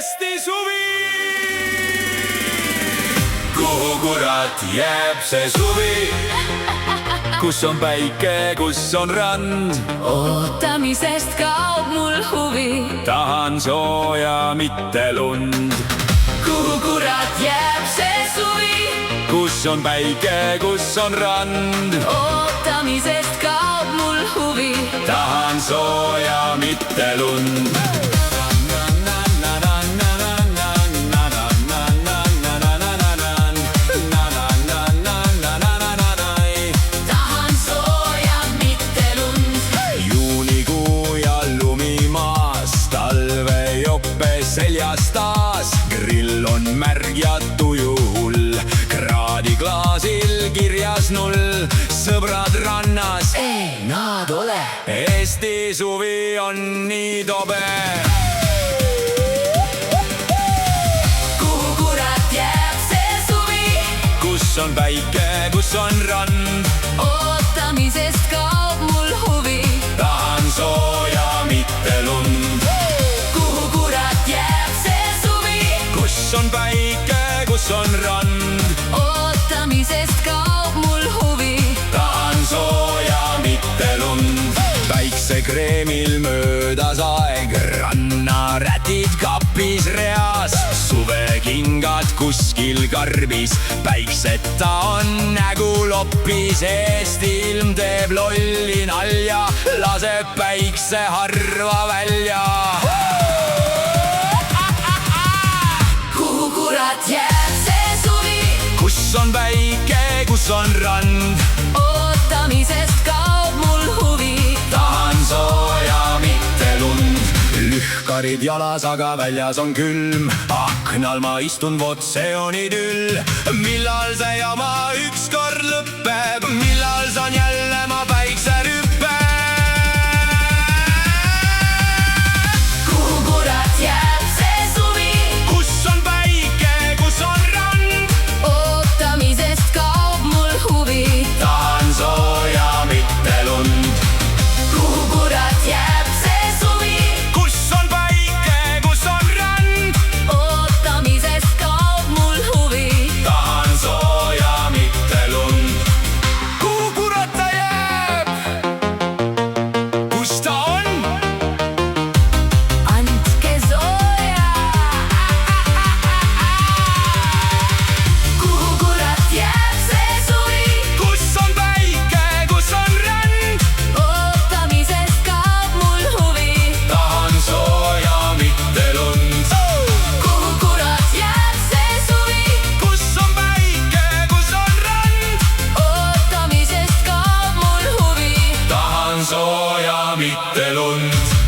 Eesti suvi. Kuhu kurat jääb see suvi, kus on päike, kus on rand? Ootamisest kaob mul huvi, tahan sooja, mitte lund. kuhu kurat jääb see suvi, kus on päike, kus on rand? ootamisest kaob mul huvi, tahan sooja, mitte lund. tahan sooja, mitte lund. Juunikuu ja lumi maas, talvejope seljas taas. Grill on märg ja tuju hull, kraadiklaasil kirjas null. Sõbrad rannas, ei nad ole, Eesti suvi on nii tobe. kuhu kurat jääb see suvi, kus on päike, kus on rand? ootamisest kaob mul huvi, tahan sooja, mitte lund. kuhu kurat jääb see suvi, kus on päike, kus on rand? ootamisest kaob mul huvi, tahan sooja, mitte lund. Päiksekreemil möödas aeg, rannarätid kapis reas. Suvekingad kuskil karbis, päikseta on nägu loppis. Eesti ilm teeb lolli nalja, laseb päikse harva välja. kuhu kurat jääb see suvi, kus on päike, kus on rand? ootamisest kaob mul huvi, tahan sooja, mitte lund. Lühkarid jalas, aga väljas on külm. Aknal ma istun, vot see on idüll. Millal see jama ükskord lõpeb, millal saan jälle ma päikserüppe? kuhu kurat jääb see suvi, kus on päike, kus on rand? ootamisest kaob mul huvi, tahan sooja, mitte lund. kuhu kurat jääb see suvi, kus on päike, kus on rand? ootamisest kaob mul huvi, tahan sooja, mitte lund. Kuhu kurat ta jääb? Kus ta on? andke sooja. kuhu kurat jääb see suvi, Kus on päike, kus on rand? ootamisest kaob mul huvi, tahan sooja, mitte lund. kuhu kurat jääb see suvi, kus on päike, kus on rand? ootamisest kaob mul huvi. tahan sooja, mitte lund.